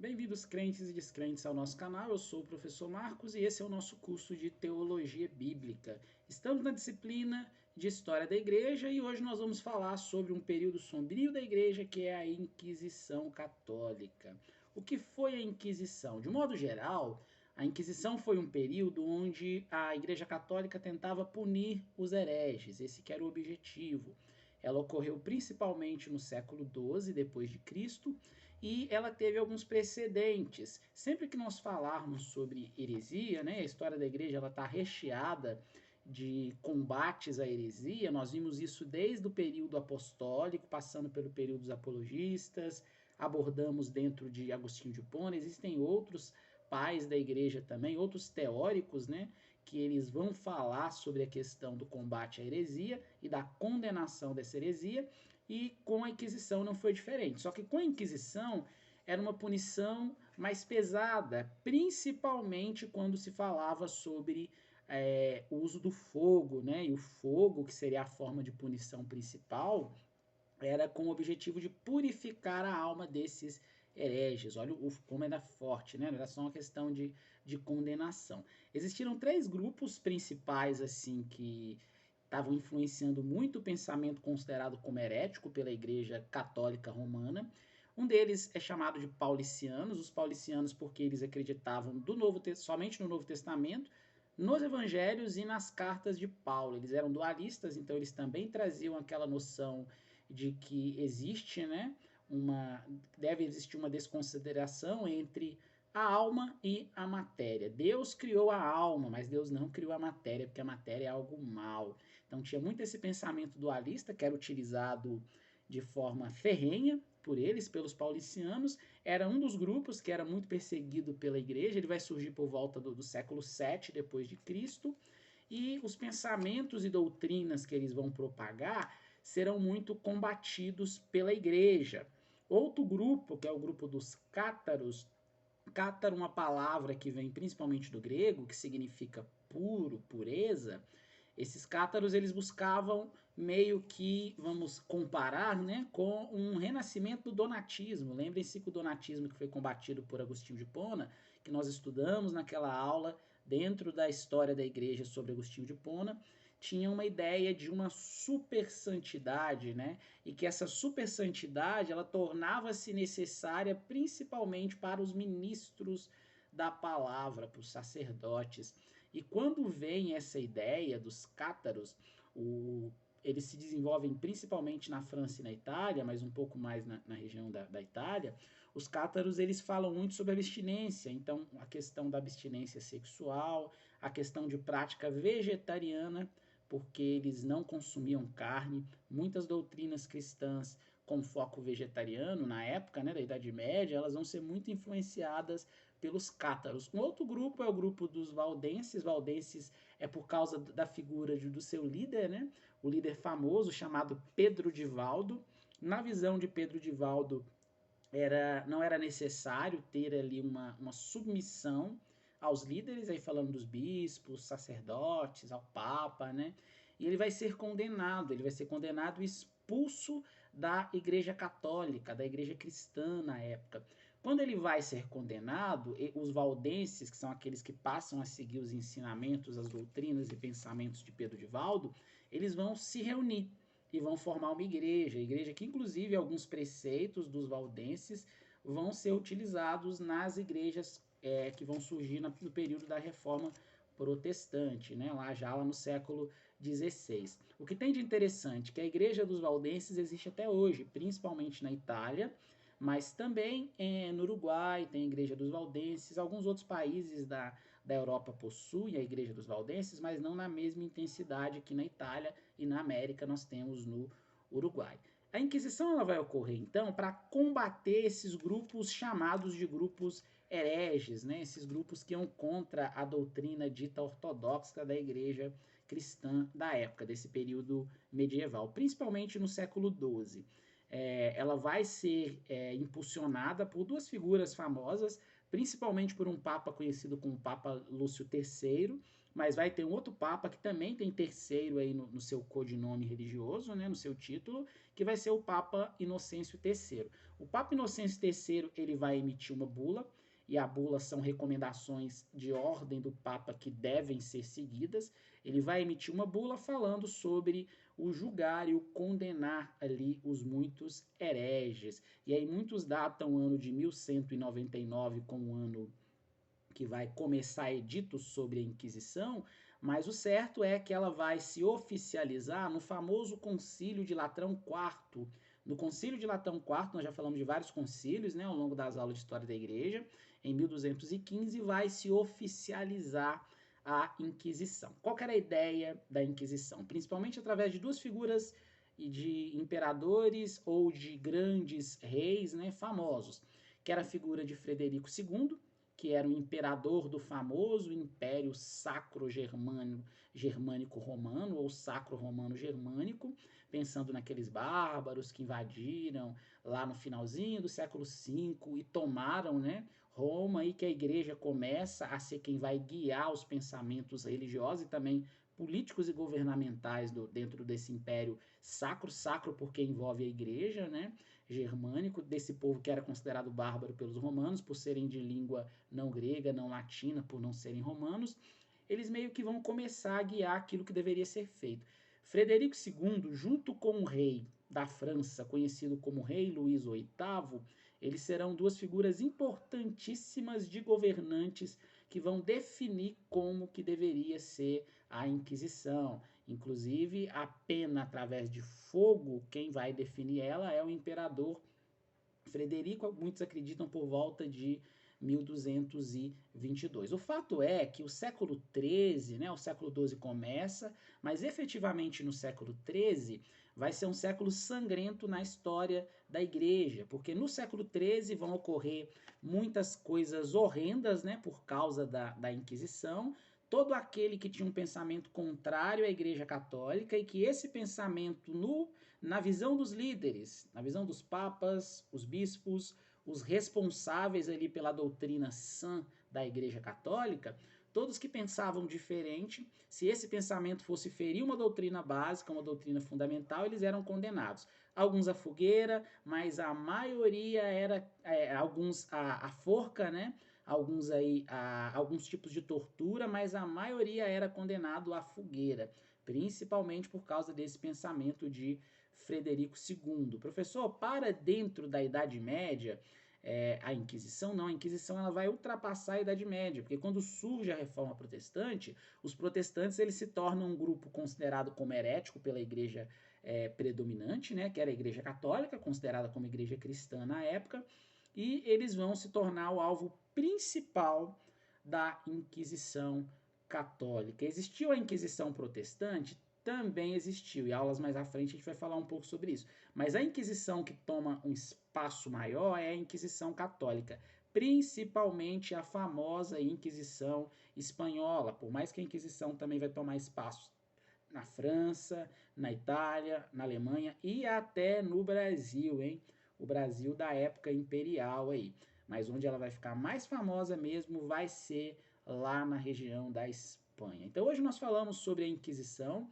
Bem-vindos, crentes e descrentes, ao nosso canal. Eu sou o professor Marcos e esse é o nosso curso de Teologia Bíblica. Estamos na disciplina de História da Igreja e hoje nós vamos falar sobre um período sombrio da Igreja, que é a Inquisição Católica. O que foi a Inquisição? De modo geral, a Inquisição foi um período onde a Igreja Católica tentava punir os hereges, esse que era o objetivo. Ela ocorreu principalmente no século XII depois de Cristo e ela teve alguns precedentes. Sempre que nós falarmos sobre heresia, né, a história da igreja está recheada de combates à heresia. Nós vimos isso desde o período apostólico, passando pelo período dos apologistas, abordamos dentro de Agostinho de Hipona. Existem outros pais da igreja também, outros teóricos, né, que eles vão falar sobre a questão do combate à heresia e da condenação dessa heresia. E com a Inquisição não foi diferente. Só que com a Inquisição era uma punição mais pesada, principalmente quando se falava sobre o uso do fogo, né? E o fogo, que seria a forma de punição principal, era com o objetivo de purificar a alma desses hereges. Olha como era forte, né? Não era só uma questão de condenação. Existiram três grupos principais, assim, que estavam influenciando muito o pensamento considerado como herético pela Igreja Católica Romana. Um deles é chamado de paulicianos, os paulicianos porque eles acreditavam somente no Novo Testamento, nos evangelhos e nas cartas de Paulo. Eles eram dualistas, então eles também traziam aquela noção de que existe, né, deve existir uma desconsideração entre a alma e a matéria. Deus criou a alma, mas Deus não criou a matéria, porque a matéria é algo mal. Então tinha muito esse pensamento dualista que era utilizado de forma ferrenha por eles, pelos paulicianos. Era um dos grupos que era muito perseguido pela igreja. Ele vai surgir por volta do século VII depois de Cristo, e os pensamentos e doutrinas que eles vão propagar serão muito combatidos pela igreja. Outro grupo, que é o grupo dos cátaros, cátaro, uma palavra que vem principalmente do grego, que significa puro, pureza. Esses cátaros eles buscavam meio que, vamos comparar, né, com um renascimento do donatismo. Lembrem-se que o donatismo que foi combatido por Agostinho de Hipona, que nós estudamos naquela aula dentro da história da igreja sobre Agostinho de Hipona, tinha uma ideia de uma super santidade, né? E que essa super santidade ela tornava-se necessária principalmente para os ministros da palavra, para os sacerdotes. E quando vem essa ideia dos cátaros, eles se desenvolvem principalmente na França e na Itália, mas um pouco mais na região da Itália. Os cátaros eles falam muito sobre a abstinência, então a questão da abstinência sexual, a questão de prática vegetariana, porque eles não consumiam carne. Muitas doutrinas cristãs com foco vegetariano na época, né, da Idade Média, elas vão ser muito influenciadas pelos cátaros. Um outro grupo é o grupo dos valdenses. Valdenses é por causa da figura do seu líder, né? O líder famoso chamado Pedro de Valdo. Na visão de Pedro de Valdo, não era necessário ter ali uma submissão aos líderes, aí falando dos bispos, sacerdotes, ao papa, né? E ele vai ser condenado e expulso da igreja católica, da igreja cristã na época. Quando ele vai ser condenado, os valdenses, que são aqueles que passam a seguir os ensinamentos, as doutrinas e pensamentos de Pedro de Valdo, eles vão se reunir e vão formar uma igreja que inclusive alguns preceitos dos valdenses vão ser utilizados nas igrejas que vão surgir no período da Reforma Protestante, né? Lá no século XVI. O que tem de interessante é que a igreja dos valdenses existe até hoje, principalmente na Itália, mas também no Uruguai tem a igreja dos valdenses. Alguns outros países da Europa possuem a igreja dos valdenses, mas não na mesma intensidade que na Itália, e na América nós temos no Uruguai. A Inquisição ela vai ocorrer, então, para combater esses grupos chamados de grupos hereges, né? Esses grupos que iam contra a doutrina dita ortodoxa da igreja cristã da época, desse período medieval, principalmente no século XII. Ela vai ser impulsionada por duas figuras famosas, principalmente por um papa conhecido como Papa Lúcio III. mas vai ter um outro Papa que também tem terceiro aí no seu codinome religioso, né, no seu título, que vai ser o Papa Inocêncio III. O Papa Inocêncio III, ele vai emitir uma bula, e a bula são recomendações de ordem do Papa que devem ser seguidas. Ele vai emitir uma bula falando sobre o julgar e o condenar ali os muitos hereges. E aí muitos datam o ano de 1199 como o ano que vai começar edito sobre a Inquisição, mas o certo é que ela vai se oficializar no famoso Concílio de Latrão IV. No Concílio de Latrão IV, nós já falamos de vários concílios, né, ao longo das aulas de História da Igreja, em 1215 vai se oficializar a Inquisição. Qual que era a ideia da Inquisição? Principalmente através de duas figuras de imperadores ou de grandes reis, né, famosos, que era a figura de Frederico II, que era o imperador do famoso Império Sacro Germânico Romano, ou Sacro Romano Germânico, pensando naqueles bárbaros que invadiram lá no finalzinho do século V e tomaram, né, Roma, e que a igreja começa a ser quem vai guiar os pensamentos religiosos e também políticos e governamentais dentro desse império sacro porque envolve a igreja, né, germânico, desse povo que era considerado bárbaro pelos romanos, por serem de língua não grega, não latina, por não serem romanos. Eles meio que vão começar a guiar aquilo que deveria ser feito. Frederico II, junto com o rei da França, conhecido como Rei Luís VIII, eles serão duas figuras importantíssimas de governantes que vão definir como que deveria ser a Inquisição. Inclusive, a pena através de fogo, quem vai definir ela é o imperador Frederico, muitos acreditam por volta de 1222. O fato é que o século XIII, né, o século XII começa, mas efetivamente no século XIII vai ser um século sangrento na história da igreja, porque no século XIII vão ocorrer muitas coisas horrendas, né, por causa da Inquisição. Todo aquele que tinha um pensamento contrário à Igreja Católica e que esse pensamento na visão dos líderes, na visão dos papas, os bispos, os responsáveis ali pela doutrina sã da Igreja Católica, todos que pensavam diferente, se esse pensamento fosse ferir uma doutrina básica, uma doutrina fundamental, eles eram condenados. Alguns à fogueira, mas a maioria era, alguns a forca, né? Alguns aí, alguns tipos de tortura, mas a maioria era condenado à fogueira, principalmente por causa desse pensamento de Frederico II. Professor, para dentro da Idade Média, a Inquisição não, a Inquisição ela vai ultrapassar a Idade Média, porque quando surge a Reforma Protestante, os protestantes eles se tornam um grupo considerado como herético pela igreja predominante, né, que era a Igreja Católica, considerada como igreja cristã na época, e eles vão se tornar o alvo principal da Inquisição Católica. Existiu a Inquisição Protestante? Também existiu, e aulas mais à frente a gente vai falar um pouco sobre isso. Mas a Inquisição que toma um espaço maior é a Inquisição Católica, principalmente a famosa Inquisição Espanhola, por mais que a Inquisição também vai tomar espaço na França, na Itália, na Alemanha e até no Brasil, hein? O Brasil da época imperial aí. Mas onde ela vai ficar mais famosa mesmo vai ser lá na região da Espanha. Então hoje nós falamos sobre a Inquisição.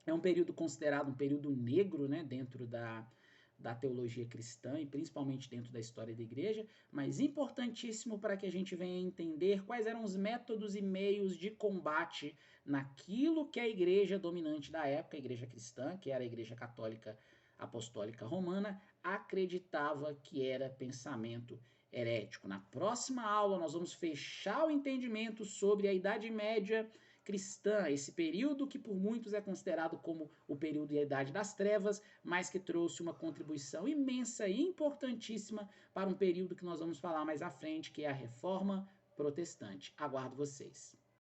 É um período considerado um período negro, né, dentro da teologia cristã e principalmente dentro da história da igreja, mas importantíssimo para que a gente venha entender quais eram os métodos e meios de combate naquilo que a igreja dominante da época, a igreja cristã, que era a igreja católica apostólica romana, acreditava que era pensamento herético. Na próxima aula nós vamos fechar o entendimento sobre a Idade Média cristã, esse período que por muitos é considerado como o período da Idade das Trevas, mas que trouxe uma contribuição imensa e importantíssima para um período que nós vamos falar mais à frente, que é a Reforma Protestante. Aguardo vocês.